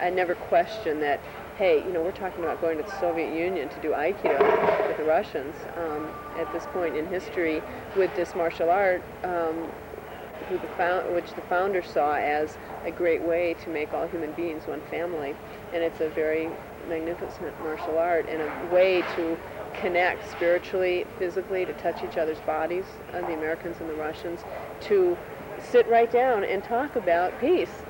I never questioned that, hey, we're talking about going to the Soviet Union to do Aikido with the Russians. At this point in history, with this martial art, which the founder saw as a great way to make all human beings one family. And it's a very magnificent martial art and a way to connect spiritually, physically, to touch each other's bodies, the Americans and the Russians, to sit right down and talk about peace.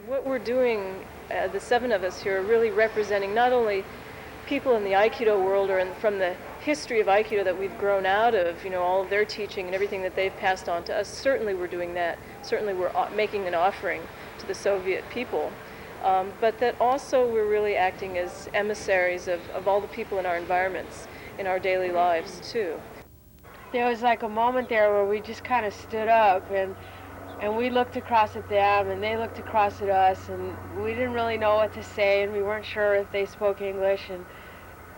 What we're doing, the seven of us here, are really representing not only people in the Aikido world or from the history of Aikido that we've grown out of, all of their teaching and everything that they've passed on to us. Certainly we're doing that. Certainly we're making an offering to the Soviet people. But that also we're really acting as emissaries of all the people in our environments, in our daily lives too. There was like a moment there where we just kind of stood up and we looked across at them and they looked across at us, and we didn't really know what to say, and we weren't sure if they spoke English,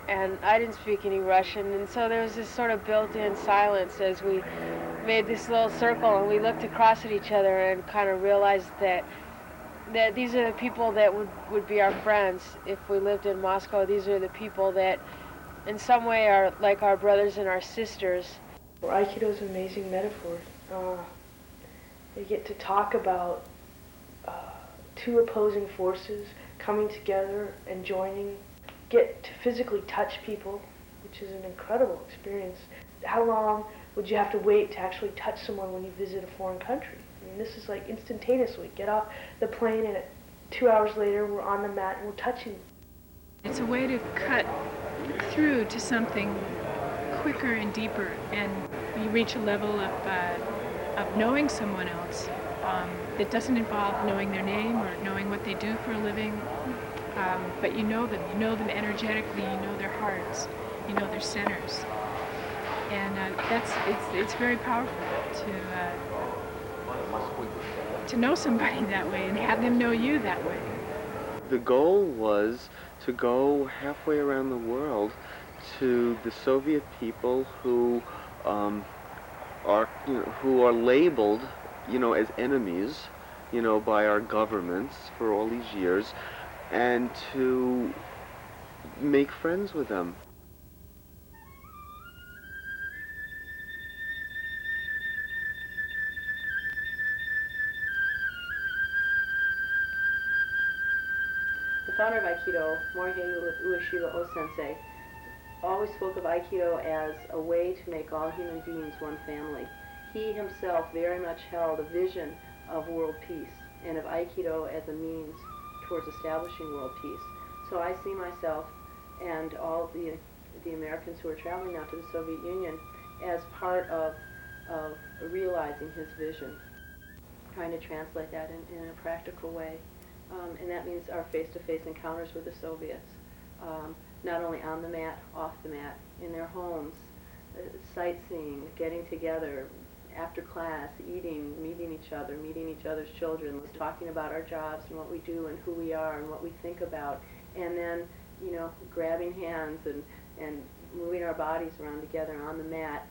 and I didn't speak any Russian, and so there was this sort of built-in silence as we made this little circle, and we looked across at each other and kind of realized that these are the people that would be our friends if we lived in Moscow. These are the people that in some way are like our brothers and our sisters. Aikido is an amazing metaphor. They get to talk about two opposing forces coming together and joining, get to physically touch people, which is an incredible experience. How long would you have to wait to actually touch someone when you visit a foreign country? I mean, this is like instantaneously. Get off the plane and 2 hours later we're on the mat and we're touching. It's a way to cut through to something quicker and deeper, and you reach a level of knowing someone else that doesn't involve knowing their name or knowing what they do for a living, but you know them energetically, you know their hearts, you know their centers, and it's very powerful to know somebody that way and have them know you that way. The goal was to go halfway around the world to the Soviet people who are labeled, as enemies, by our governments for all these years, and to make friends with them. The founder of Aikido, Morihei Ueshiba O-sensei, always spoke of Aikido as a way to make all human beings one family. He himself very much held a vision of world peace and of Aikido as a means towards establishing world peace. So I see myself and all the Americans who are traveling now to the Soviet Union as part of realizing his vision, trying to translate that in a practical way. And that means our face-to-face encounters with the Soviets, not only on the mat, off the mat, in their homes, sightseeing, getting together, after class, eating, meeting each other, meeting each other's children, talking about our jobs and what we do and who we are and what we think about, and then, grabbing hands and moving our bodies around together on the mat,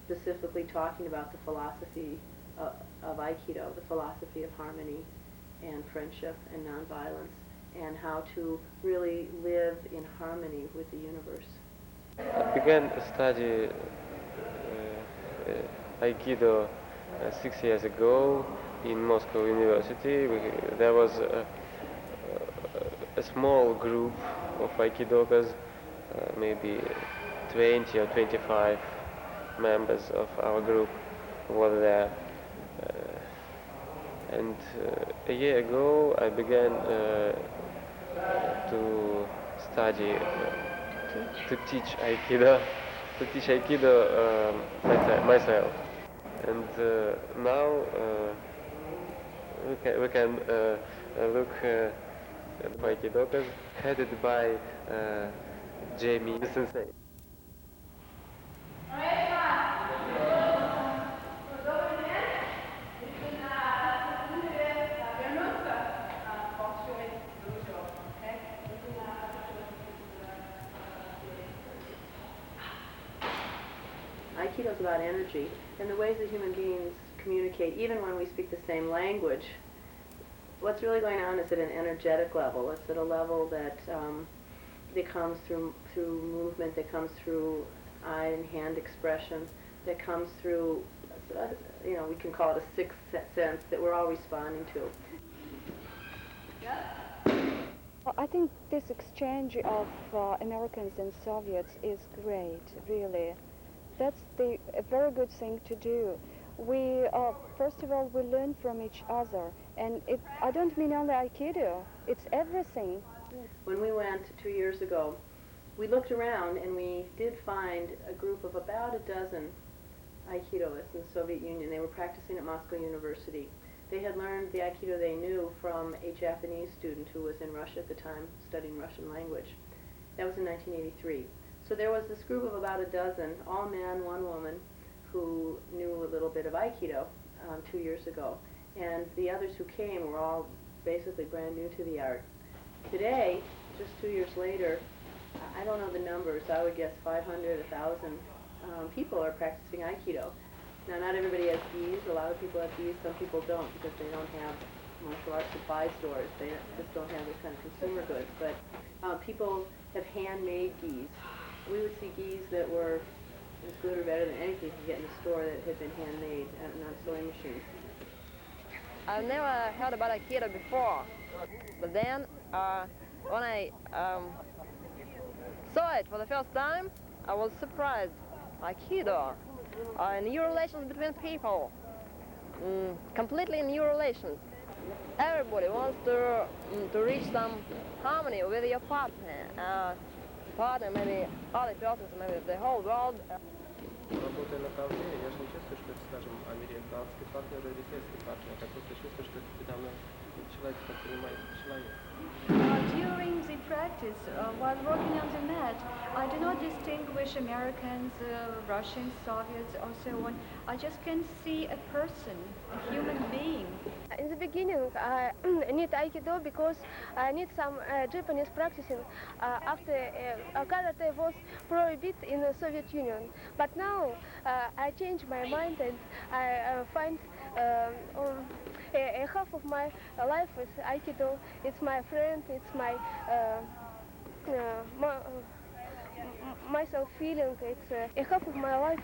specifically talking about the philosophy of Aikido, the philosophy of harmony and friendship and nonviolence, and how to really live in harmony with the universe. I began to study Aikido 6 years ago in Moscow University. There was a small group of Aikidokas, maybe 20 or 25 members of our group were there. And a year ago I began to study, to teach Aikido myself. And now we can look at Aikidokas headed by Jaymi Sensei. Aikido is about energy, and the ways that human beings communicate, even when we speak the same language, What's really going on is at an energetic level. It's at a level that that comes through movement, that comes through eye and hand expression, that comes through, you know, we can call it a sixth sense that we're all responding to. Well, I think this exchange of Americans and Soviets is great, really. That's a very good thing to do. We, first of all, we learn from each other. And I don't mean only Aikido, it's everything. When we went 2 years ago, we looked around and we did find a group of about a dozen Aikidoists in the Soviet Union. They were practicing at Moscow University. They had learned the Aikido they knew from a Japanese student who was in Russia at the time, studying Russian language. That was in 1983. So there was this group of about a dozen, all men, one woman, who knew a little bit of Aikido 2 years ago. And the others who came were all basically brand new to the art. Today, just 2 years later, I don't know the numbers, I would guess 500, 1,000 people are practicing Aikido. Now, not everybody has gis. A lot of people have gis. Some people don't because they don't have martial arts supply stores. They just don't have this kind of consumer goods. But people have handmade gis. We would see gis that were as good or better than anything you could get in the store that had been handmade, not sewing machines. I've never heard about Aikido before, but then when I saw it for the first time, I was surprised. Aikido, new relations between people, completely new relations. Everybody wants to reach some harmony with your partner, maybe other persons, maybe the whole world. Работая на Тавре, я же не чувствую, что это, скажем, американский партнер или российский партнер. Я просто чувствую, что это передо мной человек, который принимает человека. During the practice, while working on the mat, I do not distinguish Americans, Russians, Soviets, or so on. I just can see a person, a human being. In the beginning, I need Aikido because I need some Japanese practicing after karate was prohibited in the Soviet Union. But now I change my mind and I find a half of my life with Aikido. It's my friend, it's my myself feeling. It's a half of my life.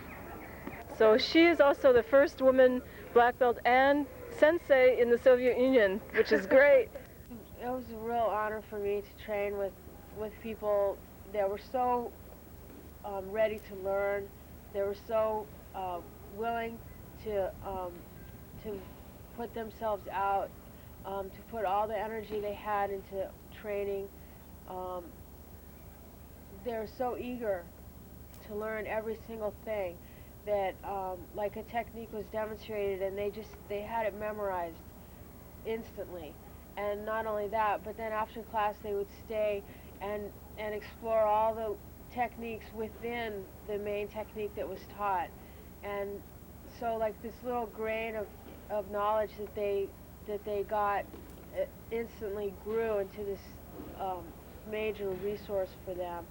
So she is also the first woman black belt and sensei in the Soviet Union, which is great. It was a real honor for me to train with people that were so ready to learn. They were so willing to put themselves out, to put all the energy they had into training. They're so eager to learn every single thing that like a technique was demonstrated and they had it memorized instantly. And not only that, but then after class they would stay and explore all the techniques within the main technique that was taught. And so like this little grain of knowledge that they got instantly grew into this major resource for them.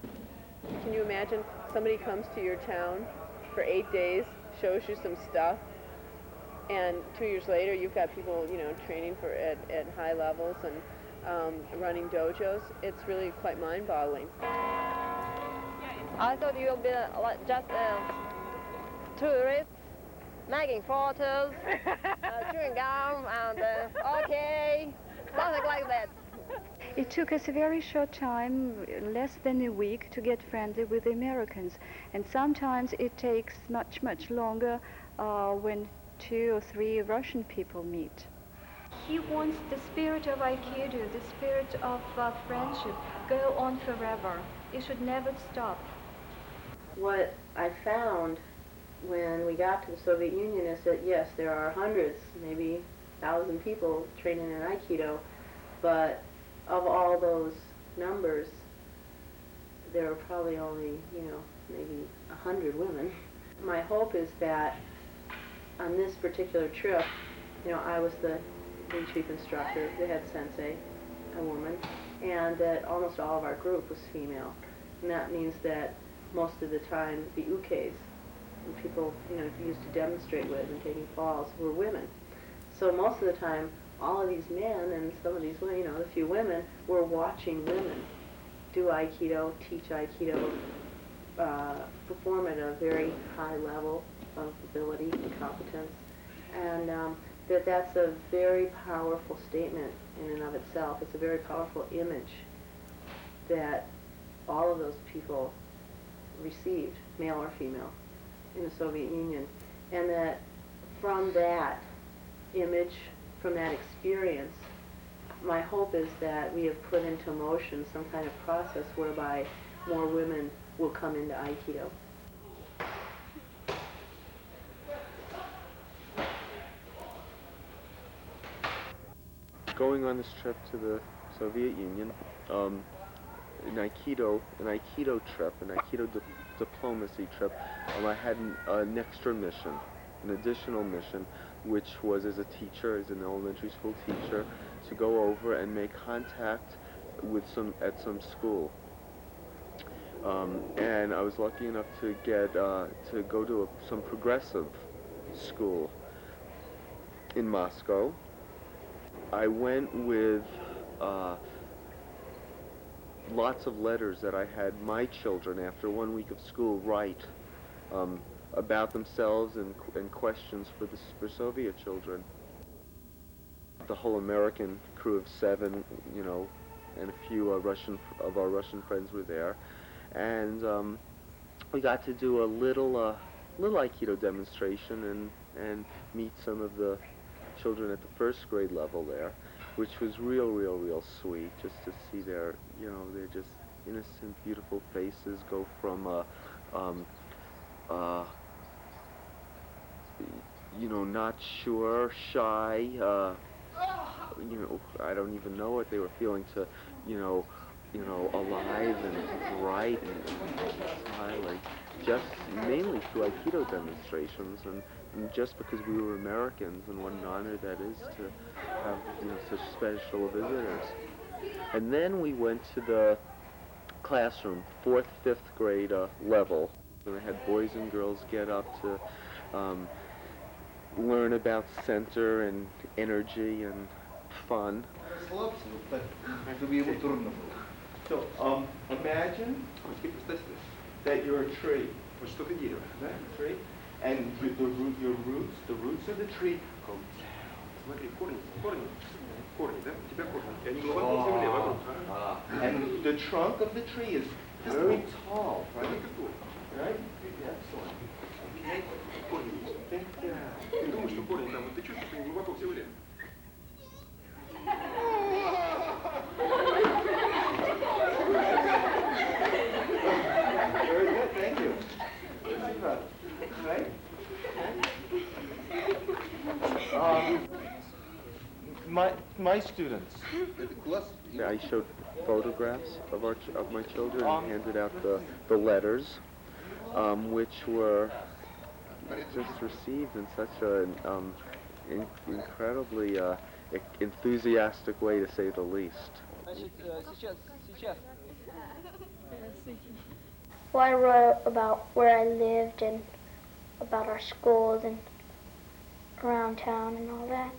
Can you imagine somebody comes to your town for 8 days, shows you some stuff, and 2 years later you've got people, you know, training at high levels and running dojos? It's really quite mind-boggling. I thought you would be just tourists making photos, chewing gum, and okay, something like that. It took us a very short time, less than a week, to get friendly with the Americans. And sometimes it takes much, much longer when 2 or 3 Russian people meet. He wants the spirit of Aikido, the spirit of friendship, go on forever. It should never stop. What I found when we got to the Soviet Union is that, yes, there are hundreds, maybe 1,000 people training in Aikido, but of all those numbers, there are probably only, you know, maybe 100 women. My hope is that on this particular trip, you know, I was the chief instructor, the head sensei, a woman, and that almost all of our group was female. And that means that most of the time the ukes, and people, you know, used to demonstrate with and taking falls, were women. So most of the time all of these men and some of these women, a few women, were watching women do Aikido, teach Aikido, perform at a very high level of ability and competence. And that's a very powerful statement in and of itself. It's a very powerful image that all of those people received, male or female, in the Soviet Union. And that from that image, from that experience, my hope is that we have put into motion some kind of process whereby more women will come into Aikido. Going on this trip to the Soviet Union, an Aikido trip, an Aikido diplomacy trip, I had an extra mission, an additional mission, which was as a teacher, as an elementary school teacher, to go over and make contact with at some school. And I was lucky enough to get to go to some progressive school in Moscow. I went with lots of letters that I had my children, after 1 week of school, write about themselves and questions for Soviet children. The whole American crew of 7, and a few of our Russian friends were there, and we got to do a little Aikido demonstration and meet some of the children at the first grade level there, which was real sweet, just to see their, they're just innocent, beautiful faces go from not sure, shy, I don't even know what they were feeling, to, alive and bright and smiling, just mainly through Aikido demonstrations, and just because we were Americans, and what an honor that is to have, such special visitors. And then we went to the classroom, 4th, 5th grade level, and I had boys and girls get up to learn about center and energy and fun. So imagine that you're a tree. Tree, and your roots of the tree go down. And the trunk of the tree is very tall, right? Right? Excellent. Very good, thank you. Right? My students. I showed photographs of my children and handed out the letters, which were just received in such an incredibly enthusiastic way, to say the least. Well, I wrote about where I lived and about our schools and around town and all that.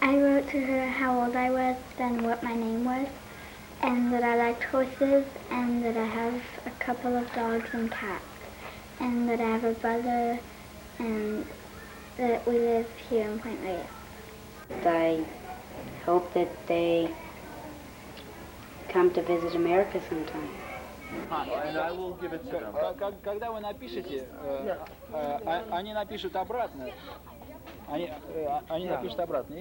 I wrote to her how old I was and what my name was, and that I liked horses, and that I have a couple of dogs and cats, and that I have a brother, and that we live here in Point Reyes. I hope that they come to visit America sometime. And I will give it to them. Когда вы напишете, они напишут обратно. Они напишут обратно.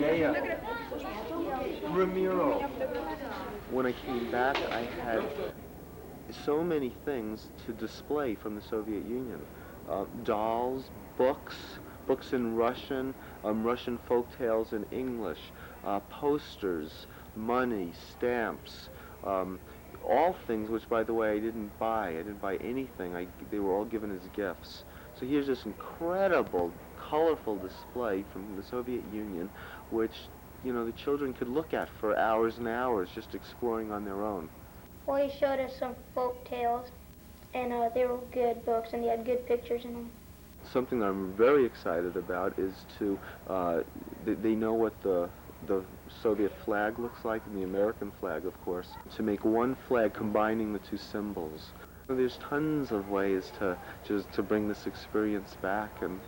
Yeah. Ramiro. When I came back, I had so many things to display from the Soviet Union. Dolls, books in Russian, Russian folk tales in English, posters, money, stamps, all things which, by the way, I didn't buy. I didn't buy anything. They were all given as gifts. So here's this incredible, colorful display from the Soviet Union, which, the children could look at for hours and hours, just exploring on their own. Well, he showed us some folk tales, and they were good books, and they had good pictures in them. Something that I'm very excited about is to, they know what the Soviet flag looks like and the American flag, of course, to make one flag combining the two symbols. There's tons of ways to bring this experience back and,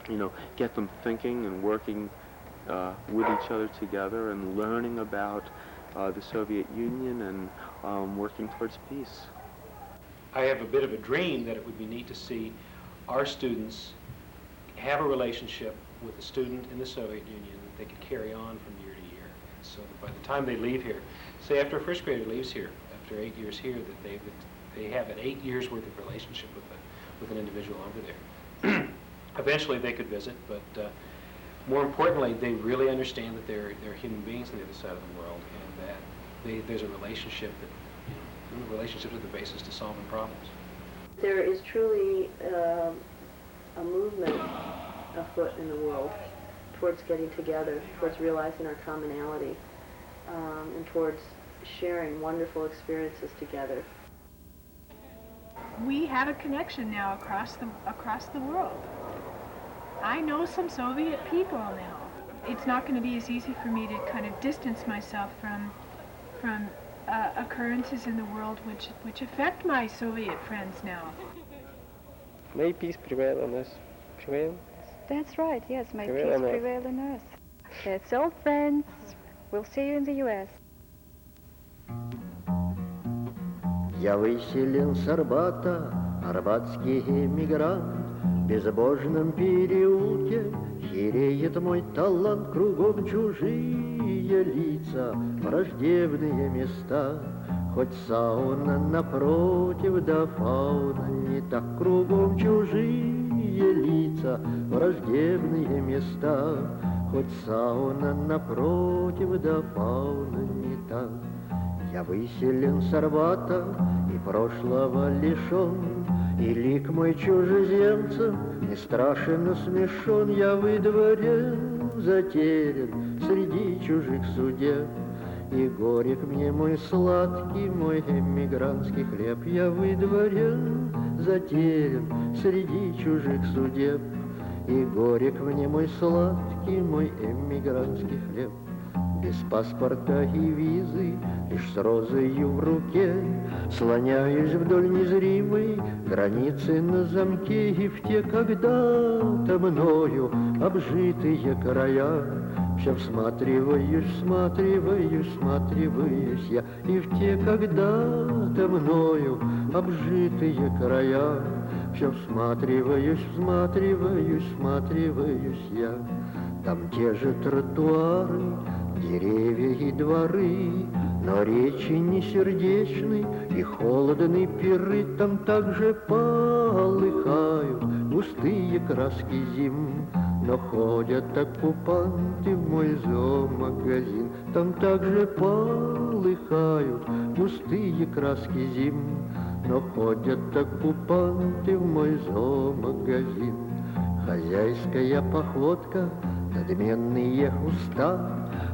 you know, get them thinking and working with each other together and learning about the Soviet Union and working towards peace. I have a bit of a dream that it would be neat to see our students have a relationship with a student in the Soviet Union that they could carry on from year to year. So that by the time they leave here, say after a first grader leaves here, after 8 years here, that they have an 8 years worth of relationship with an individual over there. Eventually they could visit, but more importantly, they really understand that they're human beings on the other side of the world, and that there's a relationship that, you know, relationships are the basis to solving problems. There is truly a movement afoot in the world towards getting together, towards realizing our commonality, and towards sharing wonderful experiences together. We have a connection now across the world. I know some Soviet people now. It's not going to be as easy for me to kind of distance myself from occurrences in the world which affect my Soviet friends now. May peace prevail on us. Prevail? That's right, yes, may peace prevail on earth. That's all, friends. We'll see you in the U.S. Я выселен с Арбата, арбатский эмигрант. В безбожном переулке хереет мой талант. Кругом чужие лица, враждебные места. Хоть сауна напротив, да фауна не так. Кругом чужие лица, враждебные места. Хоть сауна напротив, да фауна не так. Я выселен с Арбата и прошлого лишен, и лик мой чужеземцем не страшен, но смешон. Я выдворен, затерян среди чужих судеб, и горек мне мой сладкий, мой эмигрантский хлеб. Я выдворен, затерян среди чужих судеб, и горек мне мой сладкий, мой эмигрантский хлеб. Без паспорта и визы, лишь с розою в руке, слоняюсь вдоль незримой границы на замке. И в те когда-то мною обжитые края все всматриваюсь, всматриваюсь, всматриваюсь я. И в те когда-то мною обжитые края все всматриваюсь, всматриваюсь, всматриваюсь я. Там те же тротуары, деревья и дворы, но речи не сердечны и холодны пиры. Там также полыхают густые краски зим, но ходят оккупанты в мой зоомагазин. Там также полыхают густые краски зим, но ходят оккупанты в мой зоомагазин. Хозяйская походка, надменные уста,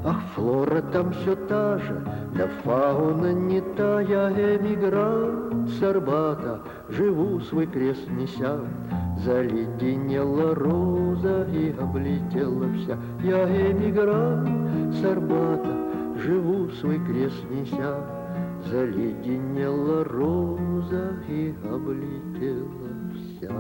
ах, флора там все та же, да фауна не та. Я эмигрант с Арбата, живу свой крест неся. Заледенела роза и облетела вся. Я эмигрант с Арбата, живу свой крест неся. Заледенела роза и облетела вся.